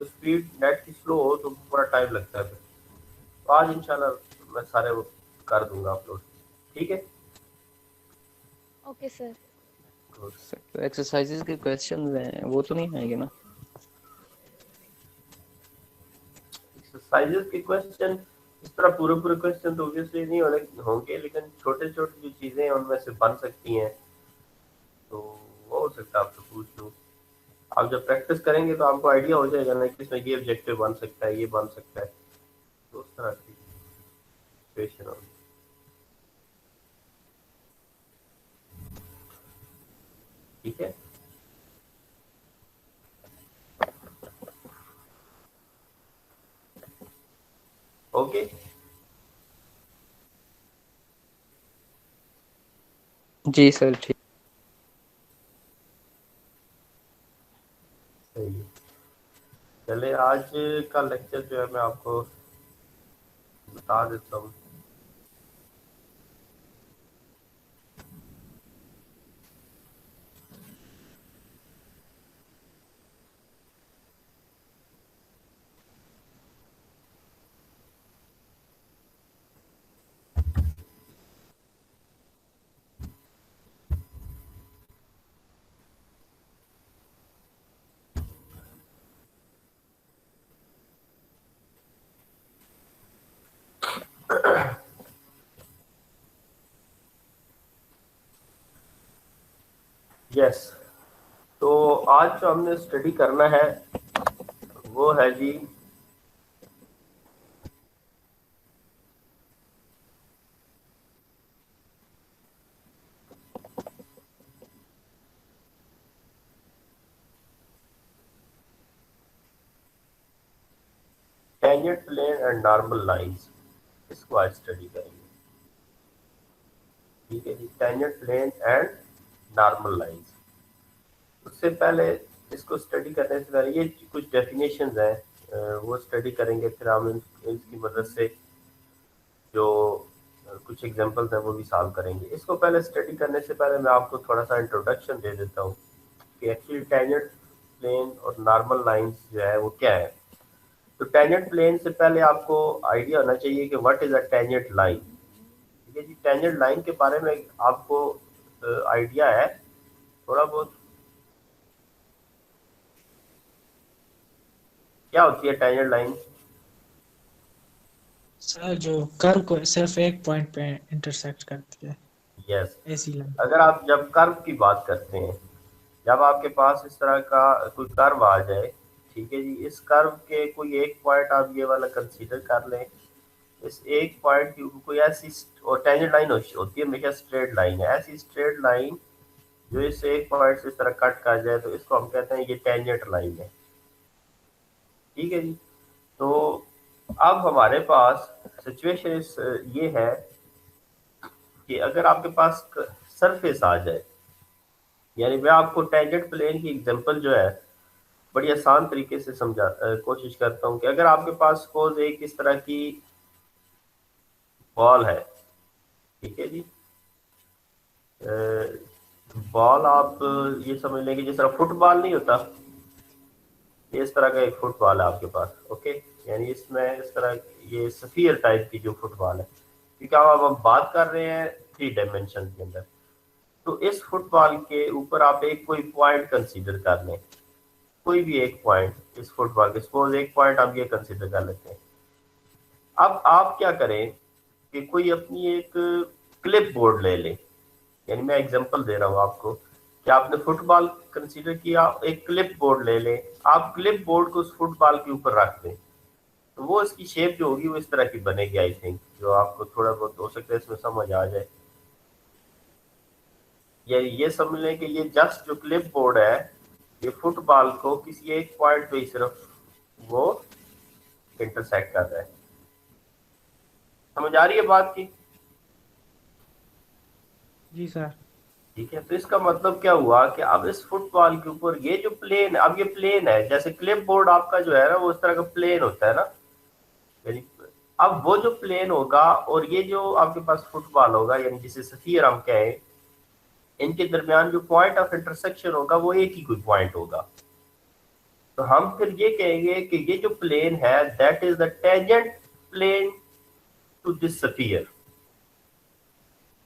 तो speed net की slow हो तो बड़ा टाइम लगता है फिर। तो आज इंशाल्लाह मैं सारे वो कर दूंगा अपलोड। ठीक है। Okay sir. सर तो एक्सरसाइजेज के क्वेश्चंस हैं वो तो नहीं आएंगे ना? एक्सरसाइजेस के क्वेश्चन इस तरह पूरे पूरे क्वेश्चन तो ऑब्वियसली नहीं होंगे, लेकिन छोटे छोटे जो चीजें हैं उनमें से बन सकती हैं, तो वो हो सकता है आपसे पूछ लूँ। आप जब प्रैक्टिस करेंगे तो आपको आइडिया हो जाएगा ना कि इसमें ये ऑब्जेक्टिव बन सकता है, ये बन सकता है, तो उस तरह की सिचुएशन होगी। ठीक है। ओके। जी सर ठीक। सही है। चले आज का लेक्चर जो है मैं आपको बता देता हूँ। यस। तो आज जो हमने स्टडी करना है वो है जी tangent plane and normal lines. इसको आज स्टडी करेंगे। ठीक है जी, tangent plane and normal lines. उससे पहले इसको स्टडी करने से पहले ये कुछ डेफिनेशंस हैं, वो स्टडी करेंगे, फिर हम इसकी मदद से जो कुछ एग्जांपल्स हैं वो भी सॉल्व करेंगे। इसको पहले स्टडी करने से पहले मैं आपको थोड़ा सा इंट्रोडक्शन दे देता हूँ कि एक्चुअली टेंजेंट प्लेन और नॉर्मल लाइंस जो है वो क्या है। तो टेंजेंट प्लेन से पहले आपको आइडिया होना चाहिए कि what is a tangent line. ठीक है जी, टेंजेंट लाइन के बारे में आपको आइडिया है थोड़ा बहुत? क्या होती है टेंजेंट लाइन? सर जो कर्व को सिर्फ एक पॉइंट पे इंटरसेक्ट करती है, यस। ऐसी लाइन। अगर आप जब कर्व की बात करते हैं, जब आपके पास इस तरह का कोई कर्व आ जाए, ठीक है जी, इस कर्व के कोई एक पॉइंट आप ये वाला कंसीडर कर लें। इस एक पॉइंट की कोई ऐसी और टेंजेंट लाइन होती है हमेशा स्ट्रेट लाइन है, ऐसी स्ट्रेट लाइन जो इस एक पॉइंट से इस तरह कट कर जाए तो इसको हम कहते हैं ये टेंजेंट लाइन है। ठीक है जी। तो अब हमारे पास सिचुएशन इस ये है कि अगर आपके पास सरफेस आ जाए, यानी मैं आपको टेंजेंट प्लेन की एग्जांपल जो है बड़ी आसान तरीके से समझा कोशिश करता हूँ कि अगर आपके पास सपोज एक इस तरह की बॉल है, ठीक है जी, बॉल आप ये समझ लें कि जिस तरह फुटबॉल नहीं होता, ये इस तरह का एक फुटबॉल है आपके पास। ओके, यानी इसमें इस तरह ये स्फीयर टाइप की जो फुटबॉल है, क्योंकि अब हम बात कर रहे हैं थ्री डायमेंशन के अंदर। तो इस फुटबॉल के ऊपर आप एक कोई पॉइंट कंसीडर कर लें, कोई भी एक पॉइंट इस फुटबॉल के, सपोज एक पॉइंट आप ये कंसीडर कर लेते हैं। अब आप क्या करें कि कोई अपनी एक क्लिप बोर्ड ले लें, यानी मैं एग्जांपल दे रहा हूँ आपको कि आपने फुटबॉल कंसीडर किया, एक क्लिप बोर्ड ले लें, आप क्लिप बोर्ड को उस फुटबॉल के ऊपर रख दें, तो वो इसकी शेप जो होगी वो इस तरह की बनेगी। आई थिंक जो आपको थोड़ा बहुत हो सकता है इसमें समझ आ जाए, या ये समझ लें कि ये जस्ट जो क्लिप बोर्ड है ये फुटबॉल को किसी एक पॉइंट पे ही सिर्फ वो इंटरसेक्ट कर रहा है। समझ आ रही है बात की? जी सर। ठीक है। तो इसका मतलब क्या हुआ कि अब इस फुटबॉल के ऊपर ये जो प्लेन, अब ये प्लेन है, जैसे क्लिप बोर्ड आपका जो है ना वो इस तरह का प्लेन होता है ना, यानी अब वो जो प्लेन होगा और ये जो आपके पास फुटबॉल होगा, यानी जिसे स्फीयर हम कहें, इनके दरमियान जो पॉइंट ऑफ इंटरसेक्शन होगा वो एक ही कोई पॉइंट होगा। तो हम फिर ये कहेंगे कि ये जो प्लेन है that is the tangent plane to this sphere.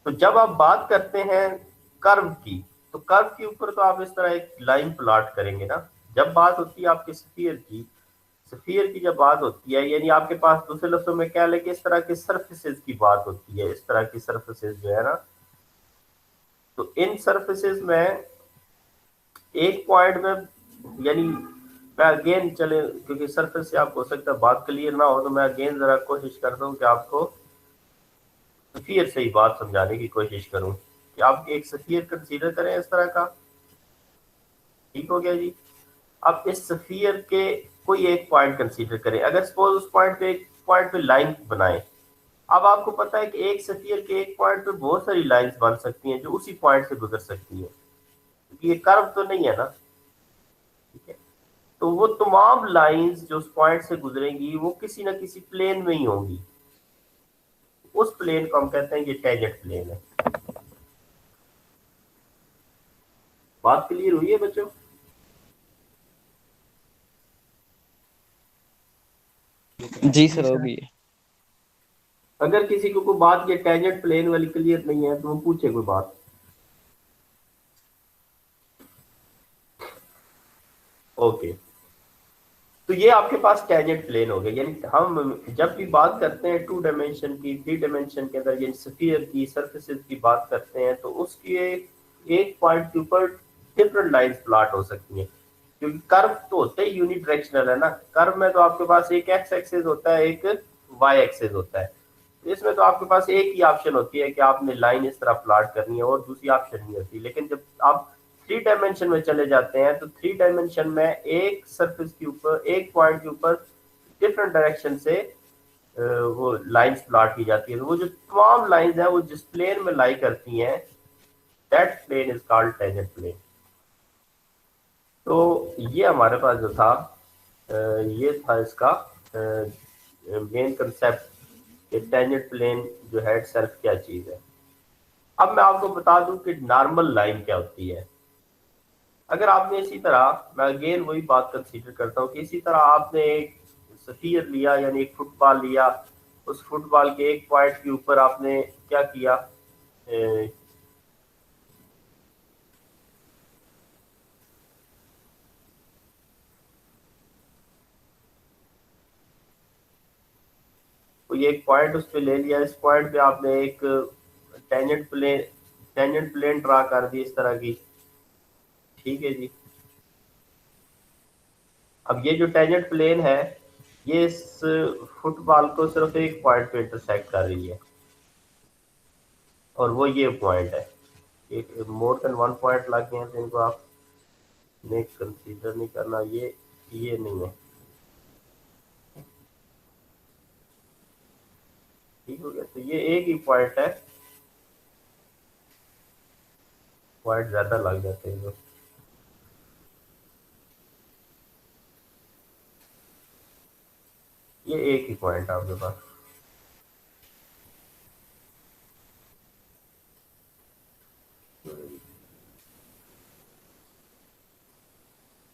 तो जब आप बात करते हैं कर्व की, तो कर्व के ऊपर तो आप इस तरह एक लाइन प्लॉट करेंगे ना। जब बात होती है आपके स्फीयर की जब बात होती है, यानी आपके पास दूसरे लफ्जों में क्या लेके इस तरह के सर्फेसेस की बात होती है, इस तरह की सर्फेसेस जो है ना, तो इन सर्फेसेस में एक पॉइंट में, यानी मैं अगेन चले, क्योंकि सरफेस से आपको हो सकता है बात क्लियर ना हो, तो मैं अगेन जरा कोशिश करता हूँ कि आपको स्फीयर से ही बात समझाने की कोशिश करूँ कि आप एक स्फीयर कंसीडर करें इस तरह का। ठीक हो गया जी। अब इस स्फीयर के कोई एक पॉइंट कंसीडर करें, अगर सपोज उस पॉइंट पे लाइन बनाएं। अब आपको पता है कि एक स्फीयर के एक पॉइंट पे बहुत सारी लाइंस बन सकती हैं जो उसी पॉइंट से गुजर सकती हैं, क्योंकि ये कर्व तो नहीं है ना। ठीक है, तो वो तमाम लाइंस जो उस पॉइंट से गुजरेंगी वो किसी ना किसी प्लेन में ही होंगी। उस प्लेन को हम कहते हैं ये टेंजेंट प्लेन है। बात क्लियर हुई है बच्चों? जी सर, होगी। अगर किसी को कोई बात ये टेंजेंट प्लेन वाली क्लियर नहीं है तो वो पूछे कोई बात। ओके, तो ये आपके पास टेंजेंट प्लेन हो गया। यानी हम जब भी बात करते हैं 2 डायमेंशन की, 3 डायमेंशन के अंदर, यानी स्फीयर की सर्फेसेस की बात करते हैं, तो उसकी एक पॉइंट के ऊपर डिफरेंट लाइंस प्लॉट हो सकती हैं, क्योंकि कर्व तो होते ही यूनिडायरेक्शनल है ना। कर्व में तो आपके पास एक एक्स एक्सिस होता है, एक वाई एक्सिस होता है। इसमें तो आपके पास एक ही ऑप्शन होती है कि आपने लाइन इस तरह प्लॉट करनी है और दूसरी ऑप्शन नहीं होती। लेकिन जब आप 3 डायमेंशन में चले जाते हैं तो 3 डायमेंशन में एक सरफेस के ऊपर, एक पॉइंट के ऊपर डिफरेंट डायरेक्शन से वो लाइंस प्लॉट की जाती है। तो वो जो तमाम लाइंस हैं वो जिस प्लेन में लाई करती हैं, that plane is called tangent plane. तो ये हमारे पास जो था ये था इसका मेन कंसेप्ट कि टेंजेंट प्लेन जो है सेल्फ क्या चीज है। अब मैं आपको बता दूं कि नॉर्मल लाइन क्या होती है। अगर आपने इसी तरह, मैं अगेन वही बात कंसीडर करता हूँ कि इसी तरह आपने एक स्फीयर लिया, यानी एक फुटबॉल लिया, उस फुटबॉल के एक पॉइंट के ऊपर आपने क्या किया, कोई एक पॉइंट उस पर ले लिया, इस पॉइंट पे आपने एक टेंजेंट प्लेन ड्रा कर दी इस तरह की। ठीक है जी। अब ये जो टेंजेंट प्लेन है ये इस फुटबॉल को सिर्फ एक पॉइंट पे इंटरसेक्ट कर रही है, और वो ये पॉइंट है। एक मोर देन 1 पॉइंट लग गए हैं तो इनको आप ने कंसीडर नहीं करना, ये नहीं है। ठीक हो गया। तो ये एक ही पॉइंट है, पॉइंट ज्यादा लग जाते हैं जो। ये एक ही पॉइंट है आपके पास।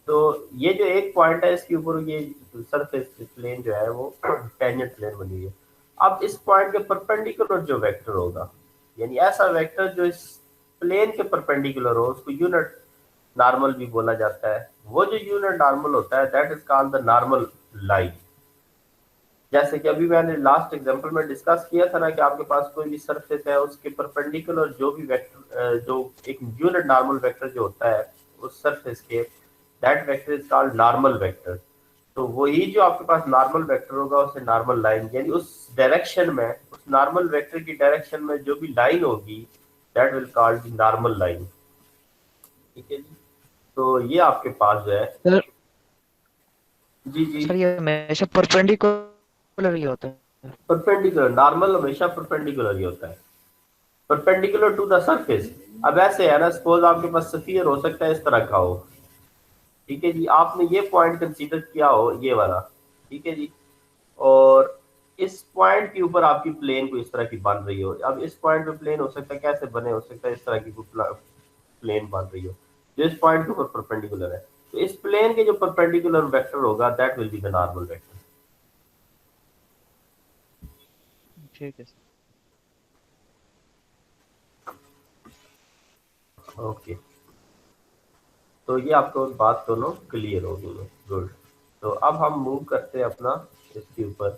तो ये जो एक पॉइंट है इसके ऊपर ये सरफेस प्लेन जो है वो टेंजेंट प्लेन बनी हुई है। अब इस पॉइंट के परपेंडिकुलर जो वेक्टर होगा, यानी ऐसा वेक्टर जो इस प्लेन के परपेंडिकुलर हो, उसको यूनिट नॉर्मल भी बोला जाता है। वो जो यूनिट नॉर्मल होता है that is called the normal line. जैसे कि अभी मैंने लास्ट एग्जांपल में डिस्कस किया था ना कि आपके पास कोई भी सरफेस है, उसके परपेंडिकुलर जो भी वेक्टर, जो एक यूनिट नॉर्मल वेक्टर जो होता है उस सरफेस के, that vector is called normal vector. तो वही जो आपके पास नॉर्मल वेक्टर होगा उसे नॉर्मल लाइन, यानी उस डायरेक्शन में, उस नॉर्मल वेक्टर की डायरेक्शन में जो भी लाइन होगी that will called the normal line. ठीक है जी। तो ये आपके पास जो है सर जी जी सर ये हमेशा परपेंडिकुलर ही होता है। परपेंडिकुलर, नॉर्मल हमेशा परपेंडिकुलर ही होता है, परपेंडिकुलर टू द सरफेस। अब ऐसे है ना, सपोज आपके पास स्फीयर हो सकता है इस तरह का हो। ठीक है जी, आपने ये पॉइंट कंसीडर किया हो, ये वाला। ठीक है जी, और इस पॉइंट के ऊपर आपकी प्लेन को इस तरह की बन रही हो। अब इस पॉइंट पे प्लेन हो सकता है, कैसे बने, हो सकता है इस तरह की प्लेन बन रही हो जो इस पॉइंट के ऊपर परपेंडिकुलर है। तो इस प्लेन के जो परपेंडिकुलर वेक्टर होगा that will be the normal vector. ठीक है सर। ओके, तो ये आपको बात दोनों क्लियर हो गई है। गुड। तो अब हम मूव करते हैं अपना इसके ऊपर।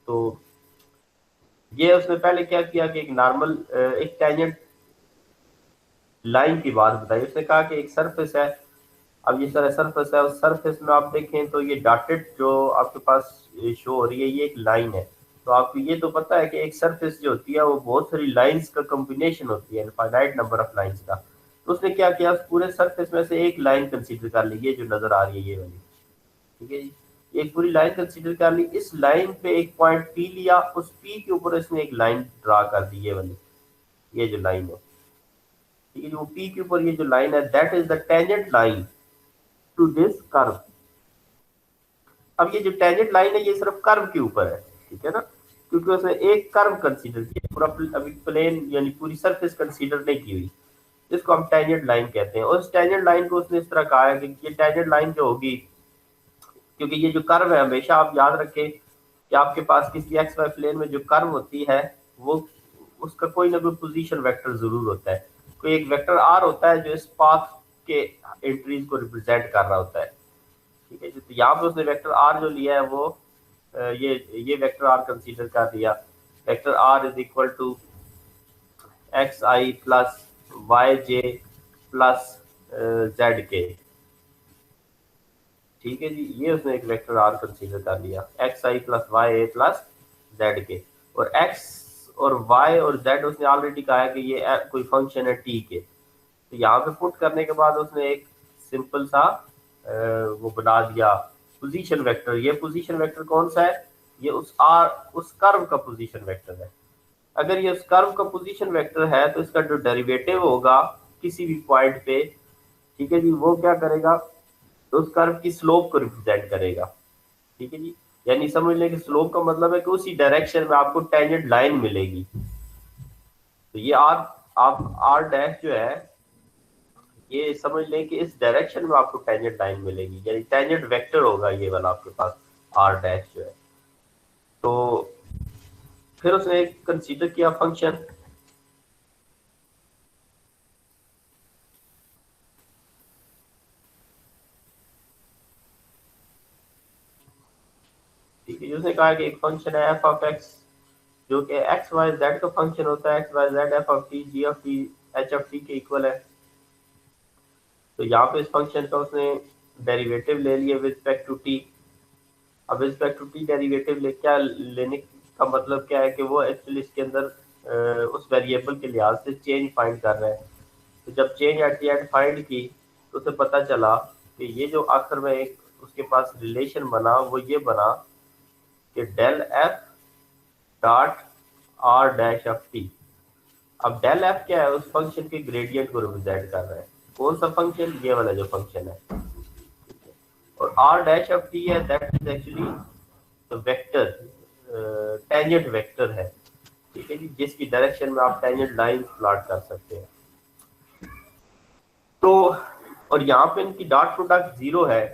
तो ये उसने पहले क्या किया कि एक नॉर्मल एक टेंजेंट लाइन की बात बताई। उसने कहा कि एक सरफेस है, अब ये सारा सरफेस है, उस सरफेस में आप देखें तो ये डॉटेड जो आपके पास शो हो रही है ये एक लाइन है। तो आपको ये तो पता है कि एक सरफेस जो होती है वो बहुत सारी लाइंस का कॉम्बिनेशन होती है, इनफाइनाइट नंबर ऑफ लाइंस का। तो उसने क्या किया, उस पूरे सरफेस में से एक लाइन कंसीडर कर ली, ये जो नजर आ रही है ये वाली, ठीक है जी। एक पूरी लाइन कंसीडर कर ली, इस लाइन पे एक पॉइंट पी लिया, उस पी के ऊपर इसने एक लाइन ड्रा कर दी, ये वाली, ये जो लाइन है, ठीक है जी। वो पी के ऊपर ये जो लाइन है that is the tangent line to this curve. अब ये जो टेंजेंट लाइन है ये सिर्फ कर्व के ऊपर है, ठीक है ना, क्योंकि उसने एक कर्व कंसीडर किया, पूरा अभी प्लेन यानी पूरी सरफेस कंसीडर नहीं की हुई, जिसको हम टेंजेंट लाइन कहते हैं। और उस टेंजेंट लाइन को उसने इस तरह कहा है कि ये टेंजेंट लाइन जो होगी, क्योंकि ये जो कर्व है हमेशा आप याद रखें कि आपके पास किसी एक्स वाई प्लेन में जो कर्व होती है वो उसका कोई ना कोई पोजीशन वेक्टर जरूर होता है, कोई एक वेक्टर आर होता है जो इस पाथ के एंट्रीज को रिप्रेजेंट कर रहा होता है, ठीक है जी। तो यहाँ पे उसने वेक्टर आर जो लिया है वो ये वेक्टर आर कंसीडर कर लिया। Vector R is equal to X I plus Y J plus Z K, ठीक है जी। ये उसने एक वेक्टर आर कंसीडर कर लिया, x I plus Y A plus Z के। और एक्स और वाई और जेड उसने ऑलरेडी कहा है कि ये कोई फंक्शन है टी के। तो यहाँ पे पुट करने के बाद उसने एक सिंपल सा वो बना दिया पोजीशन वेक्टर। ये पोजीशन वेक्टर कौन सा है, ये उस कर्व का पोजीशन वेक्टर है। अगर ये उस कर्व का पोजीशन वेक्टर है तो इसका जो डेरिवेटिव होगा किसी भी पॉइंट पे, ठीक है जी, वो क्या करेगा, तो उस कर्व की स्लोप को रिप्रेजेंट करेगा, ठीक है जी। यानी समझ लें कि स्लोप का मतलब है कि उसी डायरेक्शन में आपको टेंजेंट लाइन मिलेगी। तो ये आर डैश जो है ये समझ लें कि इस डायरेक्शन में आपको टेंजेंट लाइन मिलेगी, यानी टेंजेंट वेक्टर होगा ये वाला आपके पास आर डैश जो है। तो फिर उसने कंसीडर किया फंक्शन, ठीक है। उसने कहा कि एक फंक्शन है एफ ऑफ एक्स जो कि एक्स वाई जेड का फंक्शन होता है, X Y Z F of T G of T H of T के इक्वल है। तो यहाँ पे इस फंक्शन का उसने डेरिवेटिव ले लिया विद रिस्पेक्ट टू टी। अब with respect to T derivative लेने का मतलब क्या है कि वो एक्चुअली इसके अंदर उस वेरिएबल के लिहाज से चेंज फाइंड कर रहा है। तो जब change at the end find की तो उसे पता चला कि ये जो आखिर में एक उसके पास रिलेशन बना वो ये बना कि del F dot R dash of T. अब डेल एफ क्या है, उस फंक्शन के ग्रेडियंट को रिप्रेजेंट कर रहा है। कौन सा फंक्शन, ये वाला जो फंक्शन है। और आर डैश ऑफ टी है that is actually the vector, tangent vector है, ठीक है जी, जिसकी डायरेक्शन में आप टेंजेंट लाइन प्लॉट कर सकते हैं। तो और यहाँ पे इनकी डॉट प्रोडक्ट जीरो है।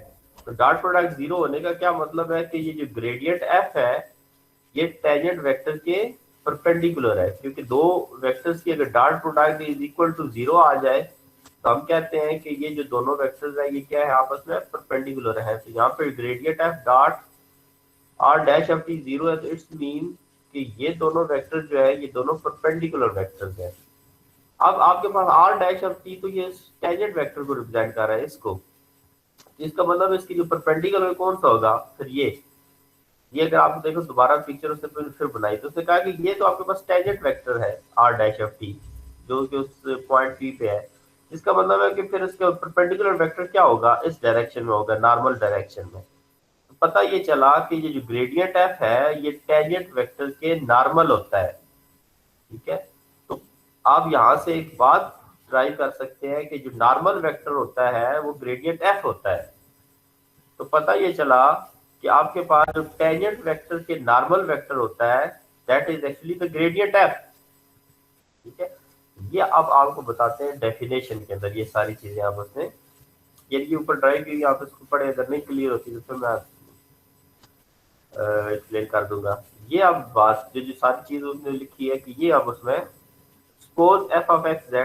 तो डॉट प्रोडक्ट जीरो होने का क्या मतलब है कि ये जो ग्रेडियंट एफ है ये टेंजेंट वेक्टर के परपेंडिकुलर है, क्योंकि दो वेक्टर्स की अगर dot product is equal to zero आ जाए तो हम कहते हैं कि ये जो दोनों वेक्टर्स हैं ये क्या है, आपस में परपेंडिकुलर है। तो यहाँ पे gradient F dot R dash of T zero है, तो इट्स मीन कि ये दोनों वेक्टर जो है ये दोनों परपेंडिकुलर वेक्टर्स हैं। अब आपके पास आर डैश ऑफ टी, तो ये टेंजेंट वेक्टर को रिप्रेजेंट कर रहा है इसको, इसका मतलब इसकी जो परपेंडिकुलर कौन सा होगा, फिर ये अगर आप देखो दोबारा पिक्चर उसने फिर बनाई तो उसने कहा कि ये तो आपके पास टेंजेंट वेक्टर है आर डैश ऑफ टी जो कि उस पॉइंट पी पे है। इसका मतलब है कि फिर इसका परपेंडिकुलर वेक्टर क्या होगा, इस डायरेक्शन में होगा, नॉर्मल डायरेक्शन में। तो पता ये चला कि ये जो ग्रेडियंट एफ है ये टेंजेंट वेक्टर के नॉर्मल होता है, ठीक है। तो आप यहाँ से एक बात ट्राई कर सकते हैं कि जो नॉर्मल वेक्टर होता है वो ग्रेडियंट एफ होता है। तो पता ये चला कि आपके पास जो टेंजेंट वेक्टर के नॉर्मल वेक्टर होता है that is actually the gradient F, ठीक है। ये अब आपको बताते हैं डेफिनेशन के अंदर ये सारी चीजें आप उसने ये ऊपर ड्राइव की आप इसको पढ़े, अगर नहीं क्लियर होती तो फिर मैं एक्सप्लेन कर दूंगा। ये अब बात जो जो सारी चीज उसने लिखी है कि ये अब उसमें suppose f of x z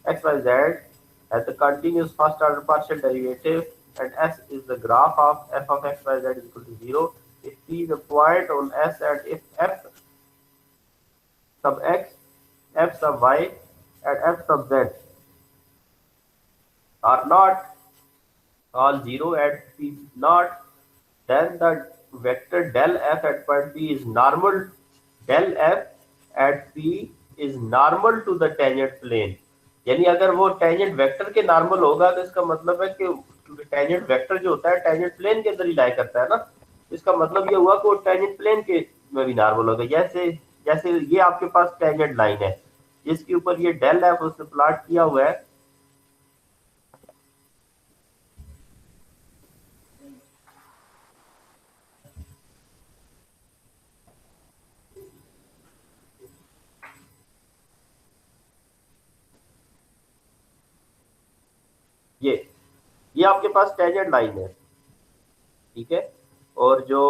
x y z has a continuous first order partial derivative and s is the graph of f of x y z is equal to 0 if p is a point on s and if f sub x, f sub y and f sub z are not all 0 and p is not, then the vector del f at point p is normal, del f at p is normal to the tangent plane। यानी अगर वो tangent vector के normal होगा तो इसका मतलब है कि क्योंकि टेंजेंट वेक्टर जो होता है टेंजेंट प्लेन के अंदर ही लाई करता है ना, इसका मतलब ये हुआ कि वो टेंजेंट प्लेन के में भी नॉर्मल होगा। जैसे जैसे ये आपके पास टेंजेंट लाइन है जिसके ऊपर ये डेल एफ उसने प्लॉट किया हुआ है, ये आपके पास टेंजेंट लाइन है, ठीक है। और जो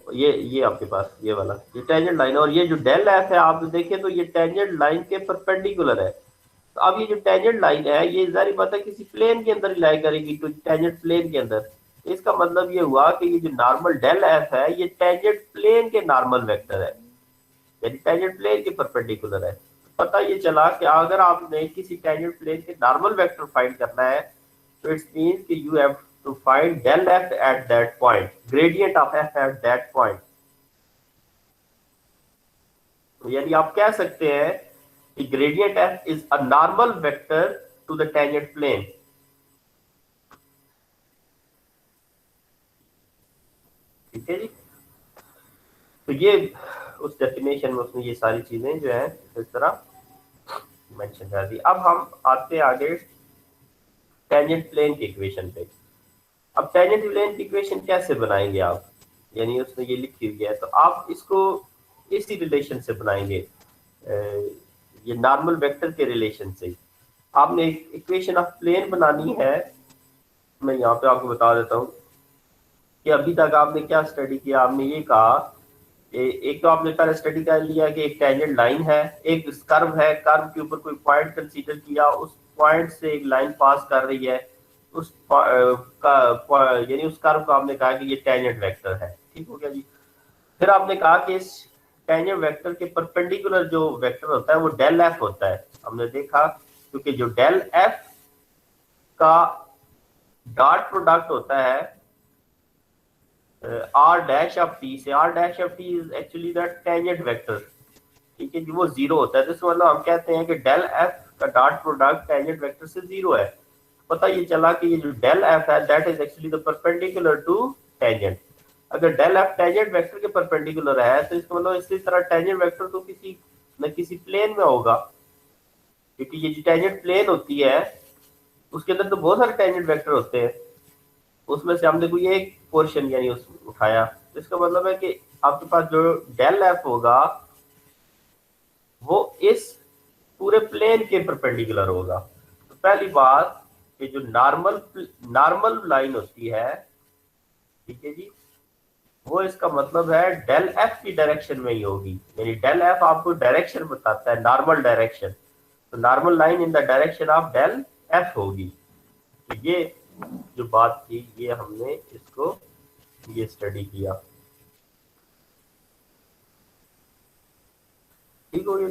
ये आपके पास ये वाला ये टेंजेंट लाइन है और ये जो डेल एफ है आप देखें तो ये टेंजेंट लाइन के परपेंडिकुलर है। तो अब ये जो टेंजेंट लाइन है ये जारी बात है किसी प्लेन के अंदर ही लाई करेगी, तो टेंजेंट प्लेन के अंदर। इसका मतलब ये हुआ कि ये जो नॉर्मल डेल एफ है ये टेंजेंट प्लेन के नॉर्मल वेक्टर है, यानी टेंजेंट प्लेन के परपेंडिकुलर है। पता ये चला कि अगर आपने किसी टेंजेंट प्लेन के नॉर्मल वेक्टर फाइंड करना है तो इट्स मींस कि you have to find del f at that point, gradient of f at that point। तो यानी आप कह सकते हैं कि gradient f is a normal vector to the tangent plane। ठीक है जी, तो ये उस डेफिनेशन में उसने ये सारी चीजें जो है इस तरह मेंशन कर दी। अब हम आते आगे टेंजेंट प्लेन की इक्वेशन पे। अब टेंजेंट प्लेन की इक्वेशन कैसे बनाएंगे आप, यानी उसने ये लिखी हुई है तो आप इसको इसी रिलेशन से बनाएंगे, ये नॉर्मल वेक्टर के रिलेशन से। आपने इक्वेशन ऑफ प्लेन बनानी है, मैं यहाँ पे आपको बता देता हूँ कि अभी तक आपने क्या स्टडी किया। आपने ये कहा एक तो आपने पहले स्टडी कर लिया कि एक टेंजेंट लाइन है, एक कर्व है, कर्व के ऊपर कोई पॉइंट कंसीडर किया, उस पॉइंट से एक लाइन पास कर रही है, उस यानी उस कर्व को आपने कहा कि ये टेंजेंट वेक्टर है। ठीक हो गया जी। फिर आपने कहा कि इस टेंजेंट वेक्टर के परपेंडिकुलर जो वेक्टर होता है वो डेल एफ होता है। हमने देखा क्योंकि जो डेल एफ का डॉट प्रोडक्ट होता है r dash of t से, r dash of t is actually the tangent vector। ठीक है जी, वो जीरो होता है, तो मतलब हम कहते हैं कि डेल एफ का डॉट प्रोडक्ट टेंजेंट वेक्टर से जीरो है। पता ये चला कि ये जो डेल एफ है that is actually the perpendicular to tangent. अगर डेल एफ टेंजेंट वेक्टर के परपेंडिकुलर है तो इसका मतलब इसी तरह टेंजेंट वेक्टर तो किसी न किसी प्लेन में होगा, क्योंकि ये जो टेंजेंट प्लेन होती है उसके अंदर तो बहुत सारे टेंजेंट वेक्टर होते हैं, उसमें से हमने कोई एक पोर्शन यानी उस उठाया, तो इसका मतलब है कि आपके पास जो डेल एफ होगा वो इस पूरे प्लेन के परपेंडिकुलर होगा। तो पहली बात कि जो नॉर्मल लाइन होती है, ठीक है जी, वो इसका मतलब है डेल एफ की डायरेक्शन में ही होगी, यानी डेल एफ आपको डायरेक्शन बताता है, नॉर्मल डायरेक्शन। तो normal line in the direction of del F होगी। तो ये जो बात थी ये हमने इसको ये स्टडी किया। ठीक हो गया।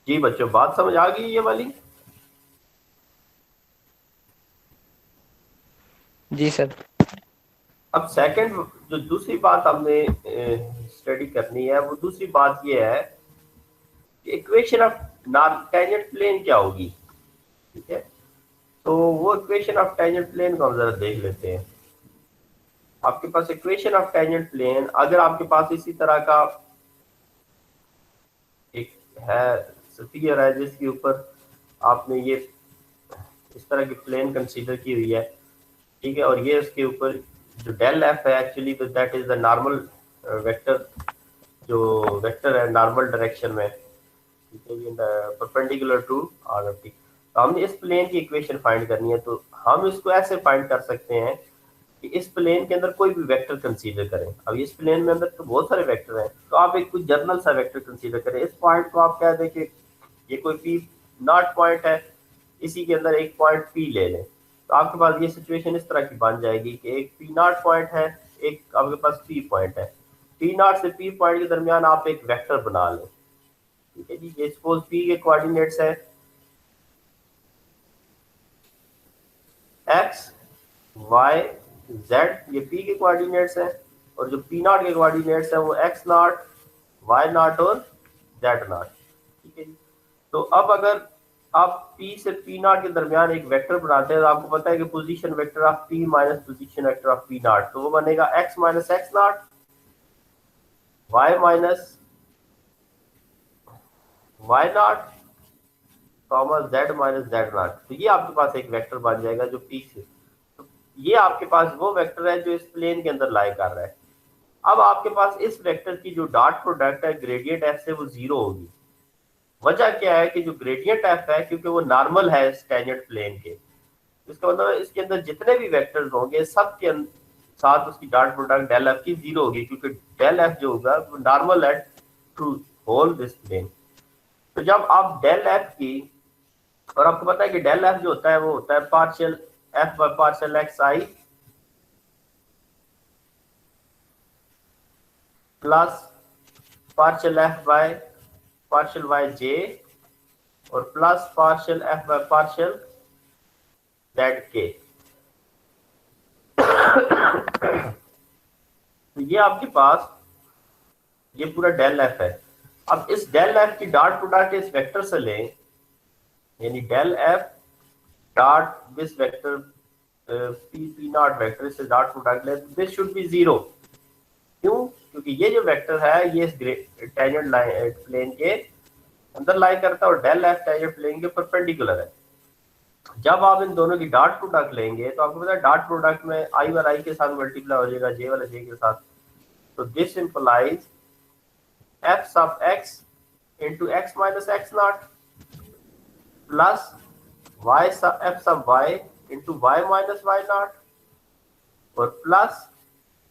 जी बच्चों, बात समझ आ गई ये वाली? जी सर। अब सेकंड जो दूसरी बात हमने स्टडी करनी है, वो दूसरी बात ये है कि इक्वेशन ऑफ टेंजेंट प्लेन क्या होगी। ठीक है, तो वो इक्वेशन ऑफ टेंजेंट प्लेन को हम जरा देख लेते हैं। आपके पास इक्वेशन ऑफ टेंजेंट प्लेन, अगर आपके पास इसी तरह का एक है स्फीयर है जिसके ऊपर आपने ये इस तरह की प्लेन कंसीडर की हुई है, ठीक है, और ये उसके ऊपर जो डेल एफ है एक्चुअली तो that is the normal vector, जो वेक्टर है नॉर्मल डायरेक्शन में, ठीक है, ये perpendicular to R of T. तो हमने इस प्लेन की इक्वेशन फाइंड करनी है, तो हम इसको ऐसे फाइंड कर सकते हैं कि इस प्लेन के अंदर कोई भी वेक्टर कंसीडर करें। अब इस प्लेन में अंदर तो बहुत सारे वेक्टर हैं, तो आप एक कुछ जर्नल सा वेक्टर कंसीडर करें। इस पॉइंट को आप कह दें कि ये कोई पी नॉट पॉइंट है, इसी के अंदर एक पॉइंट पी ले लें, तो आपके पास ये सिचुएशन इस तरह की बन जाएगी कि एक पी नॉट पॉइंट है, एक आपके पास पी पॉइंट है, पी नॉट से पी पॉइंट के दरमियान आप एक वेक्टर बना लें। ठीक है जी, ये सपोज पी के कोऑर्डिनेट्स है एक्स वाई जेड, ये पी के कोऑर्डिनेट्स हैं, और जो पी नॉट के कोऑर्डिनेट्स हैं वो एक्स नॉट वाई नॉट और जेड नॉट। ठीक है जी, तो अब अगर आप P से P नॉट के दरमियान एक वेक्टर बनाते हैं, तो आपको पता है कि position vector of P minus position vector of P not, तो वो बनेगा x minus X not, y minus y not, comma z minus z not. तो ये आपके पास एक वेक्टर बन जाएगा जो P से, तो ये आपके पास वो वेक्टर है जो इस प्लेन के अंदर लाई कर रहा है। अब आपके पास इस वेक्टर की जो डॉट प्रोडक्ट है ग्रेडियंट f से वो जीरो होगी। वजह क्या है कि जो ग्रेडियंट एफ है, क्योंकि वो नॉर्मल है इस टेंजेंट प्लेन के, इसका मतलब इसके अंदर जितने भी वेक्टर्स होंगे सब के साथ उसकी डॉट प्रोडक्ट डेल एफ की जीरो होगी, क्योंकि डेल एफ जो होगा वो नॉर्मल है टू होल दिस प्लेन। तो जब आप डेल एफ की, और आपको पता है कि डेल एफ जो होता है वो होता है partial F by partial X I plus partial F by partial Y J और plus partial F by partial Z के। तो ये आपके पास ये पूरा डेल एफ है। अब इस डेल एफ की डॉट प्रोडक्ट इस वेक्टर से लें, यानी del F dot this vector P P not vector से डॉट प्रोडक्ट लें, दिस शुड बी जीरो। क्यों? क्योंकि ये जो वेक्टर है ये इस टेंजेंट लाइन प्लेन के अंदर लाई करता है और डेल एफ टेंजेंट प्लेन के परपेंडिकुलर है। जब आप इन दोनों की डॉट प्रोडक्ट लेंगे तो आपको पता है डॉट प्रोडक्ट में आई वाला आई के साथ मल्टीप्लाई हो जाएगा जे वाला जे के साथ, तो this implies F sub X into X minus X not plus Y sub F sub Y into Y minus Y not और plus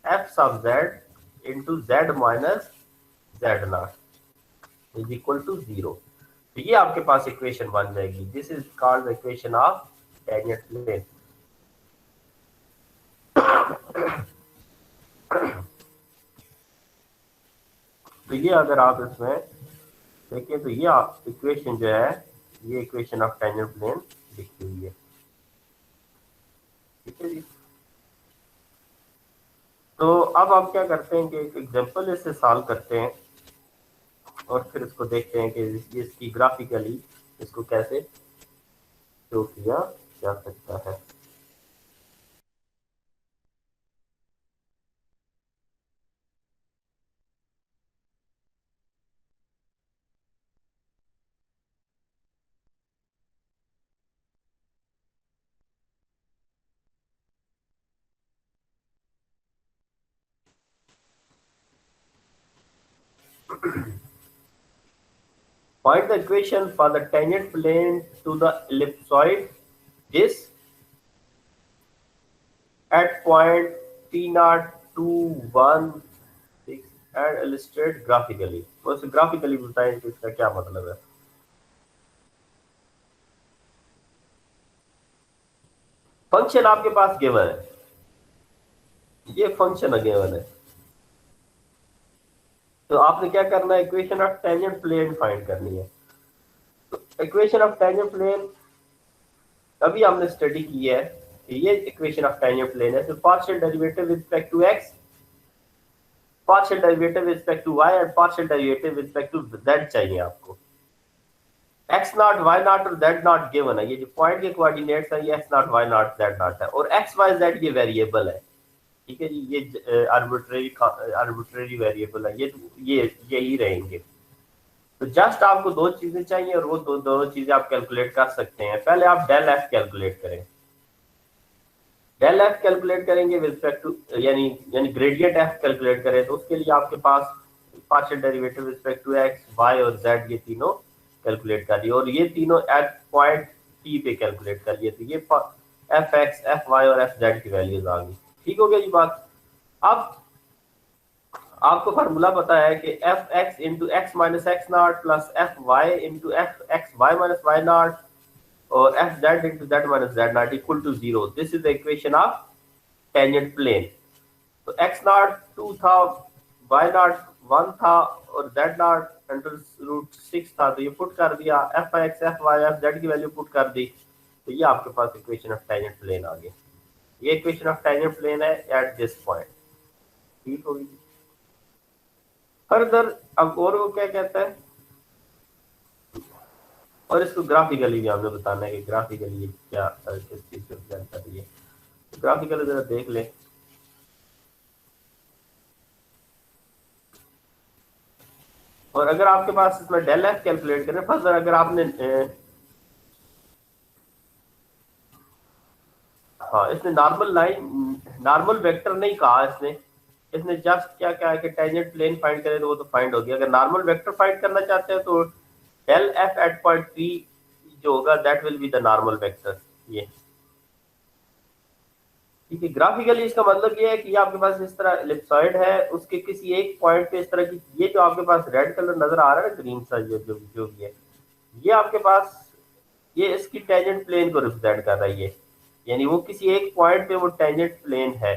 F sub Z into Z minus Z not is equal to zero. तो ये आपके पास equation बन जाएगी। This is called equation of tangent plane. तो ये अगर आप इसमें देखें तो ये इक्वेशन जो है ये इक्वेशन ऑफ टेंजेंट प्लेन लिखी हुई है। ठीक है जी, तो अब आप क्या करते हैं कि एक एग्जांपल इससे सॉल्व करते हैं और फिर इसको देखते हैं कि इसकी ग्राफिकली इसको कैसे शो किया जा सकता है। Find the equation for the tangent plane to the ellipsoid this at point T naught 2 1 6 and illustrate graphically। बस ग्राफिकली बताएं कि इसका क्या मतलब है। फंक्शन आपके पास गिवन है, ये फंक्शन गिवन है, तो आपने क्या करना है, equation of tangent plane find करनी है। तो इक्वेशन ऑफ टेंजेंट प्लेन अभी हमने स्टडी की है ये इक्वेशन ऑफ टेंजेंट प्लेन है। तो partial derivative with respect to x, partial derivative with respect to y and partial derivative with respect to z चाहिए आपको। x नॉट y नॉट और z नॉट गिवन है, ये जो पॉइंट के coordinates हैं ये x not y not z not है, और x y z ये वेरिएबल है, ठीक है जी, ये आर्बिट्रेरी वेरिएबल है, ये यही रहेंगे। तो जस्ट आपको दो चीजें चाहिए और वो दोनों चीजें आप कैलकुलेट कर सकते हैं। पहले आप डेल एफ कैलकुलेट करें, डेल एफ कैलकुलेट करेंगे विद रिस्पेक्ट टू यानी ग्रेडियंट एफ कैलकुलेट करें, तो उसके लिए आपके पास partial derivative with respect to X Y और जेड ये तीनों कैलकुलेट कर लिए, और ये तीनों एट पॉइंट टी पे कैलकुलेट कर लिए, तो ये एफ एक्स एफ वाई और एफ जेड की वैल्यूज आ गई। ठीक हो गया जी बात। अब आपको फार्मूला पता है कि F X into X minus X not plus F Y into F X Y minus Y not और F Z into Z minus Z naught equal to 0। This is the equation of tangent plane. तो X naught 2 था, why not 1 था और Z not √6 था, तो ये put कर दिया, F X F Y F Z की वैल्यू पुट कर दी, तो ये आपके पास इक्वेशन ऑफ टेंजेंट प्लेन आ गई। ये इक्वेशन ऑफ टेंजेंट प्लेन है एट दिस पॉइंट। ठीक होगी। फर्दर अब और वो क्या कहता है, और इसको ग्राफिकली भी हमने बताना है कि ग्राफिकली ये क्या किस चीज से रिप्रेजेंट कर रही है। तो ग्राफिकली जरा देख लें। और अगर आपके पास इसमें डेल एफ कैलकुलेट करें, फर्दर अगर आपने हाँ इसने नॉर्मल वेक्टर नहीं कहा, इसने जस्ट क्या कहा है कि टेंजेंट प्लेन फाइंड करें, तो वो तो फाइंड हो गया। अगर नॉर्मल वेक्टर फाइंड करना चाहते हैं तो del F at point P जो होगा that will be the normal vector. ये ठीक है। ग्राफिकली इसका मतलब ये है कि आपके पास इस तरह एलिप्सॉइड है, उसके किसी एक पॉइंट पे इस तरह की, ये जो आपके पास रेड कलर नजर आ रहा है ना, ग्रीन सा जो भी है, ये आपके पास ये इसकी टेंजेंट प्लेन को रिप्रेजेंट कर रहा है, यानी वो किसी एक पॉइंट पे वो टेंजेंट प्लेन है,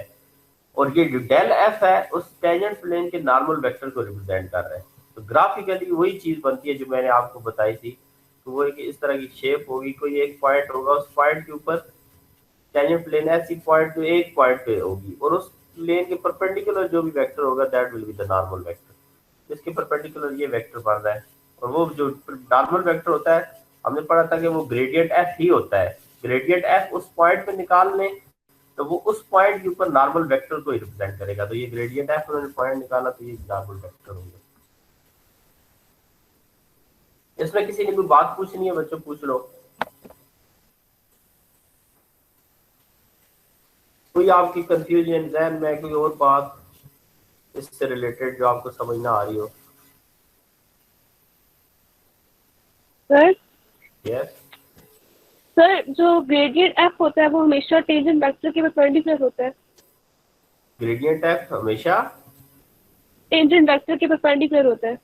और ये जो डेल एफ है उस टेंजेंट प्लेन के नॉर्मल वेक्टर को रिप्रेजेंट कर रहा है। तो ग्राफिकली वही चीज बनती है जो मैंने आपको बताई थी। तो वो कि इस तरह की शेप होगी, कोई एक पॉइंट होगा, उस पॉइंट के ऊपर टेंजेंट प्लेन ऐसी पॉइंट पे एक पॉइंट पे होगी, और उस प्लेन के परपेंडिकुलर जो भी वेक्टर होगा that will be the normal vector. इसके परपेंडिकुलर ये वेक्टर बन रहा है, और वो जो नॉर्मल वेक्टर होता है हमने पढ़ा था कि वो ग्रेडियंट एफ ही होता है। ग्रेडियंट एफ उस पॉइंट पे निकाल लें तो वो उस पॉइंट के ऊपर नॉर्मल वेक्टर को ही रिप्रेजेंट करेगा। तो ये ग्रेडियंट एफ उन्होंने पॉइंट निकाला, तो ये नॉर्मल वेक्टर होंगे। इसमें किसी ने कोई बात पूछनी है बच्चों, पूछ लो। कोई आपकी कंफ्यूजन जहन में, कोई और बात इससे रिलेटेड जो आपको समझ ना आ रही हो? सर यस सर, जो ग्रेडियंट एफ होता है वो हमेशा टेंजेंट वेक्टर के परपेंडिकुलर होता है। ग्रेडियंट एफ हमेशा टेंजेंट वेक्टर के परपेंडिकुलर होता है।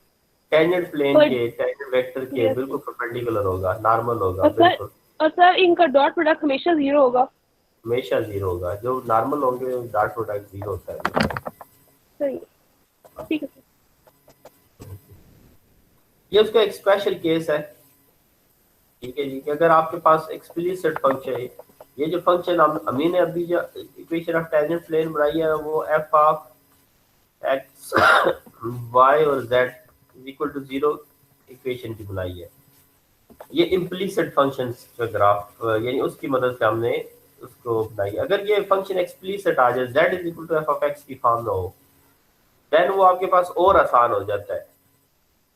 टेंजेंट प्लेन के टेंजेंट वेक्टर के बिल्कुल परपेंडिकुलर होगा, नॉर्मल होगा बिल्कुल। और सर इनका डॉट प्रोडक्ट हमेशा 0 होगा। हमेशा 0 होगा, जो नॉर्मल होंगे डॉट प्रोडक्ट 0 होता है। सही, ठीक है। ये उसका एक स्पेशल केस है, ठीक है जी, कि अगर आपके पास एक्सप्लिसिट फंक्शन है, ये जो फंक्शन अमीन ने अभी जो इक्वेशन ऑफ टेंजेंट प्लेन बनाई है वो एफ ऑफ एक्स वाई और जेड इक्वल टू 0 इक्वेशन की बनाई है। ये इम्प्लिसिट फंक्शन का ग्राफ यानी उसकी मदद से हमने उसको बनाई। अगर ये फंक्शन एक्सप्लिसिट आ जाए, z is equal to F of X की फॉर्म में हो, देन वो आपके पास और आसान हो जाता है,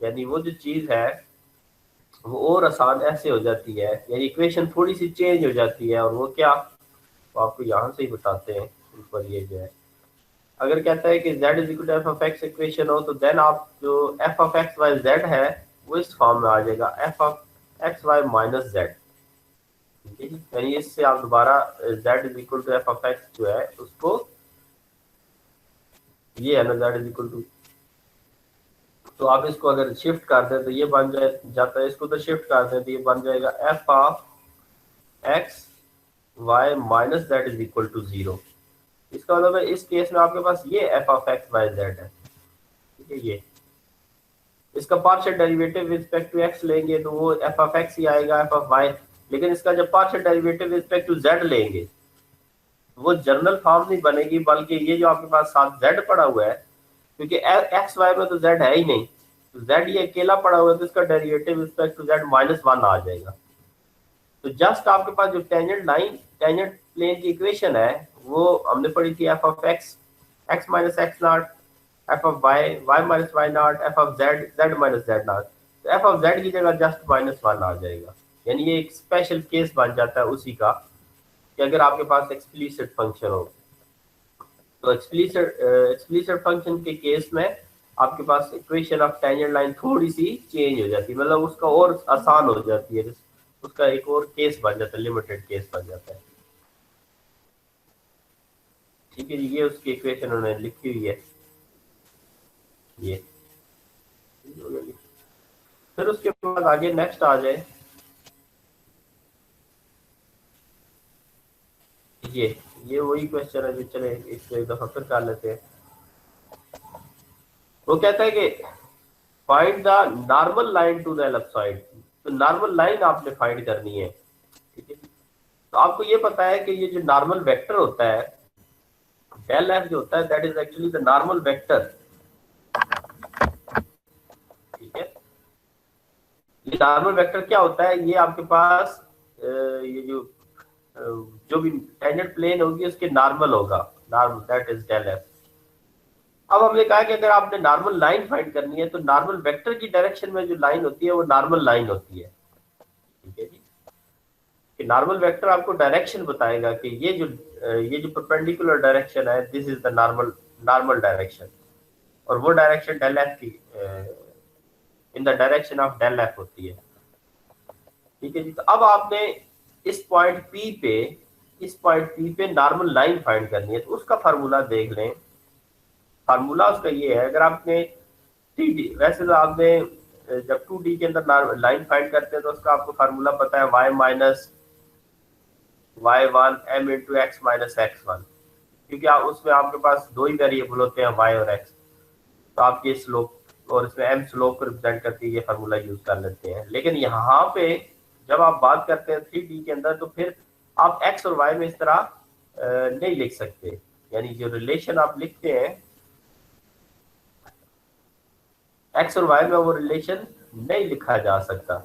यानी वो जो चीज है वो और आसान ऐसे हो जाती है, यानी इक्वेशन थोड़ी सी चेंज हो जाती है। और वो क्या, तो आपको यहाँ से ही बताते हैं ऊपर। ये जो है, अगर कहता है कि z is equal to F of X equation हो, तो देन आप जो F of X Y Z है वो इस फॉर्म में आ जाएगा, F of X Y minus Z. यानी इससे आप दोबारा z is equal to F of X जो है उसको, ये है ना z इज इक्वल टू, तो आप इसको अगर शिफ्ट कर दें तो ये बन जाता है, इसको तो शिफ्ट कर दें तो ये बन जाएगा F of X Y minus Z is equal to 0। इसका मतलब है इस केस में आपके पास ये F of X Y Z है, ठीक है। ये इसका partial derivative with respect to X लेंगे तो वो एफ ऑफ एक्स ही आएगा, एफ ऑफ वाई। लेकिन इसका जब partial derivative with respect to Z लेंगे वो जर्नल फॉर्म नहीं बनेगी, बल्कि ये जो आपके पास साथ z पड़ा हुआ है, क्योंकि एक्स वाई में तो z है ही नहीं, तो z ये अकेला पड़ा हुआ है, तो इसका डेरिवेटिव रिस्पेक्ट टू z -1 आ जाएगा। तो जस्ट आपके पास जो टेंजेंट लाइन, टेंजेंट प्लेन की इक्वेशन है, वो हमने पढ़ी थी f of x, x minus x not, f of y, y minus y not, f of z, z minus z not. तो f ऑफ z की जगह जस्ट -1 आ जाएगा। यानी ये एक स्पेशल केस बन जाता है उसी का, कि अगर आपके पास एक्सप्लिसिट फंक्शन हो, तो एक्सप्लिसिट फंक्शन के केस में आपके पास इक्वेशन ऑफ टेंजेंट लाइन थोड़ी सी चेंज हो जाती है, मतलब उसका और आसान हो जाती है, उसका एक और केस बन जाता है, लिमिटेड केस बन जाता है। ठीक है जी, ये उसकी इक्वेशन उन्होंने लिखी हुई है ये। फिर उसके बाद आगे नेक्स्ट आ जाए, ये वही क्वेश्चन है जो, चले इसको एक दफा फिर कर लेते हैं। वो कहता है कि find the normal line to the ellipsoid. तो नॉर्मल लाइन आपने फाइंड करनी है, ठीक है। तो आपको ये पता है कि ये जो नॉर्मल वेक्टर होता है, डेल एफ जो होता है, that is actually the normal vector, ठीक है। ये नॉर्मल वेक्टर क्या होता है, ये आपके पास ये जो भी टेंजेंट प्लेन होगी उसके नॉर्मल होगा, normal, that is del F. अब हमने कहा कि अगर आपने नॉर्मल लाइन फाइंड करनी है, तो नॉर्मल वेक्टर की डायरेक्शन में जो लाइन होती है वो नॉर्मल लाइन होती है, ठीक है जी। कि नॉर्मल वेक्टर आपको डायरेक्शन बताएगा कि ये जो परपेंडिकुलर डायरेक्शन है, this is the normal direction, और वो डायरेक्शन डेल एफ की in the direction of del F होती है, ठीक है जी। तो अब आपने इस पॉइंट P पे नॉर्मल लाइन फाइंड करनी है, तो उसका फार्मूला देख लें। फार्मूला उसका ये है, अगर आपने 3D, वैसे तो आपने जब 2D के अंदर लाइन फाइंड करते हैं तो उसका आपको फार्मूला पता है, y minus y1 m into X minus x1, क्योंकि उसमें आपके पास दो ही वेरिएबल होते हैं, y और x, तो आपके स्लोप और इसमें m स्लोप को रिप्रेजेंट करके ये फार्मूला यूज कर लेते हैं। लेकिन यहाँ पे जब आप बात करते हैं 3D के अंदर, तो फिर आप x और y में इस तरह नहीं लिख सकते, यानी जो रिलेशन आप लिखते हैं x और y में, वो रिलेशन नहीं लिखा जा सकता,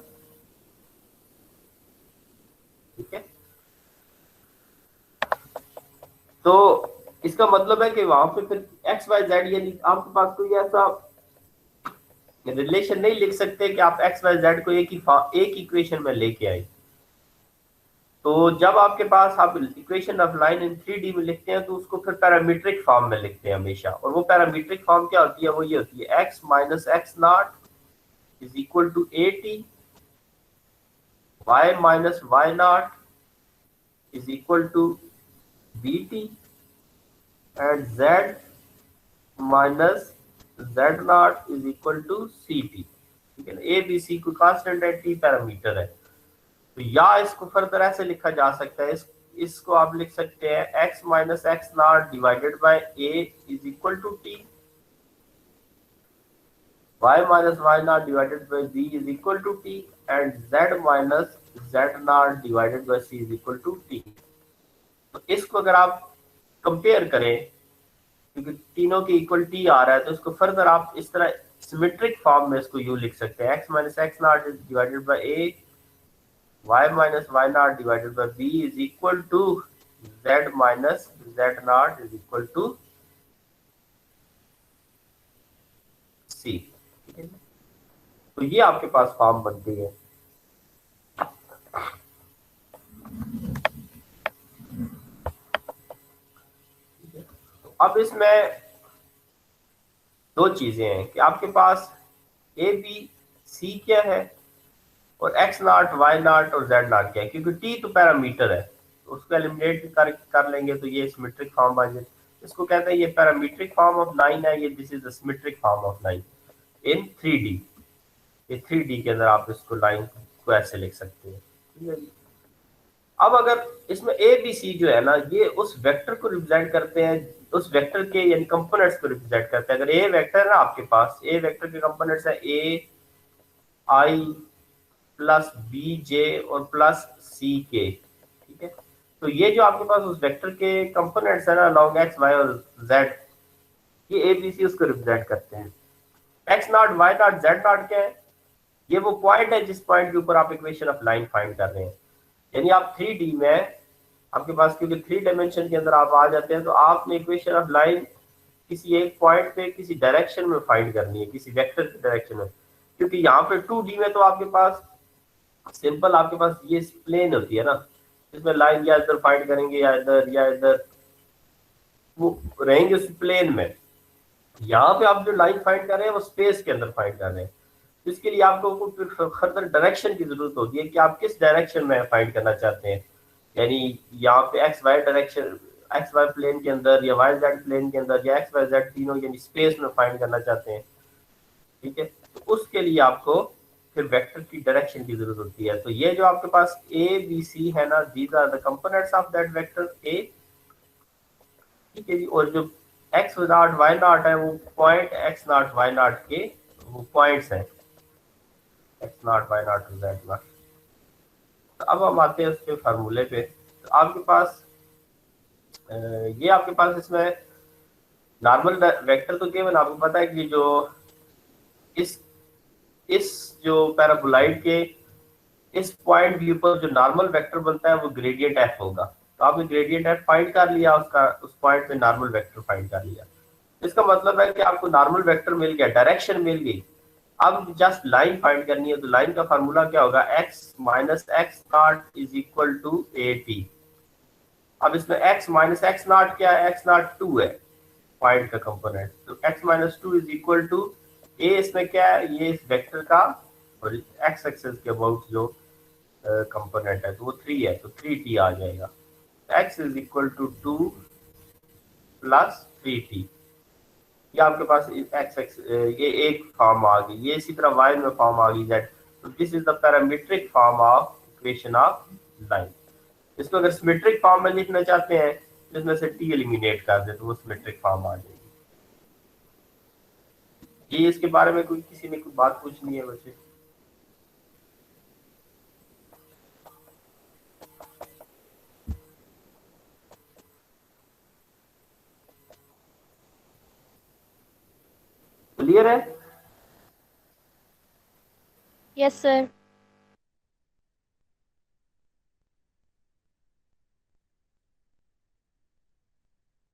ठीक है। तो इसका मतलब है कि वहां पे फिर x y z, यानी आपके पास कोई ऐसा रिलेशन नहीं लिख सकते कि आप x y z को एक इक्वेशन में लेके आए। तो जब आपके पास आप equation of line in 3D में लिखते हैं, तो उसको फिर पैरामीट्रिक फॉर्म में लिखते हैं हमेशा, और वो पैरामीट्रिक फॉर्म क्या होती है, वो ये होती है, x minus X not is equal to AT, y minus y not is equal to BT, and z minus z not is equal to CT, ठीक है ना। A B C को कांस्टेंट है, T पैरामीटर है। तो या इसको further ऐसे लिखा जा सकता है, इसको आप लिख सकते हैं x minus X not divided by A is equal to T, y minus y not divided by B is equal to T, and z minus z not divided by C is equal to T। तो इसको अगर आप compare करें, क्योंकि तीनों की equal T आ रहा है, तो इसको फर्दर आप इस तरह सिमेट्रिक फॉर्म में इसको यूं लिख सकते हैं, x minus X not divided by A, y minus y not divided by B is equal to z minus z not is equal to C, ठीक है। तो ये आपके पास फॉर्म बनती है। अब इसमें दो चीजें हैं कि आपके पास A B C क्या है, और x नॉट y नॉट और z नॉट क्या है, क्योंकि t तो पैरामीटर है, तो उसको एलिमिनेट कर लेंगे तो ये सिमेट्रिक फॉर्म बन जाए। इसको कहते हैं ये पैरामीट्रिक फॉर्म ऑफ लाइन है, ये this is the symmetric form of line in 3D। ये 3D के अंदर आप इसको लाइन को ऐसे लिख सकते हैं, ठीक है। अब अगर इसमें A B C जो है ना, ये उस वेक्टर को रिप्रेजेंट करते हैं, उस वेक्टर के यानी कंपोनेंट्स को रिप्रेजेंट करते हैं। अगर A वेक्टर है ना आपके पास, A वेक्टर के कंपोनेंट्स है A I plus B J और प्लस C K, ठीक है। तो ये जो आपके पास उस वेक्टर के कंपोनेंट्स है ना लॉन्ग एक्स वाई और जेड, ये ए बी सी उसको रिप्रेजेंट करते हैं। X not Y not Z not क्या है, ये वो पॉइंट है जिस पॉइंट के ऊपर आप इक्वेशन ऑफ लाइन फाइंड कर रहे हैं। यानी आप 3D में आपके पास क्योंकि 3 डायमेंशन के अंदर आप आ जाते हैं, तो आपने इक्वेशन ऑफ लाइन किसी एक पॉइंट पे किसी डायरेक्शन में फाइंड करनी है, किसी वेक्टर की डायरेक्शन में। क्योंकि यहाँ पे 2D में तो आपके पास सिंपल आपके पास ये प्लेन होती है ना, इसमें लाइन या इधर फाइंड करेंगे या इधर वो रहेंगे उस प्लेन में। यहाँ पे आप जो लाइन फाइंड कर रहे हैं वो स्पेस के अंदर फाइंड कर रहे हैं, तो इसके लिए आपको फिर फर्दर डायरेक्शन की जरूरत होती है कि आप किस डायरेक्शन में फाइंड करना चाहते हैं। यानी यहाँ पे X Y direction, X Y plane के अंदर या वाई जेड प्लेन के अंदर या एक्स वाई जेड तीनों यानी स्पेस में फाइंड करना चाहते हैं, ठीक है। तो उसके लिए आपको फिर वेक्टर की डायरेक्शन की जरूरत होती है। तो ये जो आपके पास ए बी सी है ना, these are the components of that vector A, ठीक है जी। और जो एक्स नॉट वाई नॉट है वो point X not Y not के वो पॉइंट्स हैं, X not Y not Z not. तो अब हम आते हैं उसके फार्मूले पे। तो आपके पास ये आपके पास इसमें नॉर्मल वेक्टर तो केवल आपको पता है कि जो इस जो पैराबोलाइड के इस पॉइंट व्यू पर जो नॉर्मल वेक्टर बनता है वो ग्रेडियंट एफ होगा। तो आपने ग्रेडियंट एफ फाइंड कर लिया, उसका उस पॉइंट पे नॉर्मल वेक्टर फाइंड कर लिया। इसका मतलब है कि आपको नॉर्मल वेक्टर मिल गया, डायरेक्शन मिल गई। अब जस्ट लाइन फाइंड करनी है, तो लाइन का फार्मूला क्या होगा, x minus X not is equal to A T. अब इसमें x माइनस एक्स नॉट क्या है, x नॉट 2 है पॉइंट का कंपोनेंट, तो x minus 2 is equal to a। इसमें क्या है, ये इस वेक्टर का और x एक्सिस के अबाउट जो कंपोनेंट है तो वो 3 है, तो 3t आ जाएगा। x is equal to 2 plus 3t। ये आपके पास x ये एक फॉर्म आ गई, ये इसी तरह y में फॉर्म आ गई z। तो this is the parametric form of equation of line. इसको अगर सिमेट्रिक फॉर्म में लिखना चाहते हैं तो इसमें से t एलिमिनेट कर दे तो वो सिमेट्रिक फॉर्म आ जाएगी। ये इसके बारे में कोई किसी ने कोई बात पूछनी है बच्चे? क्लियर है? Yes sir.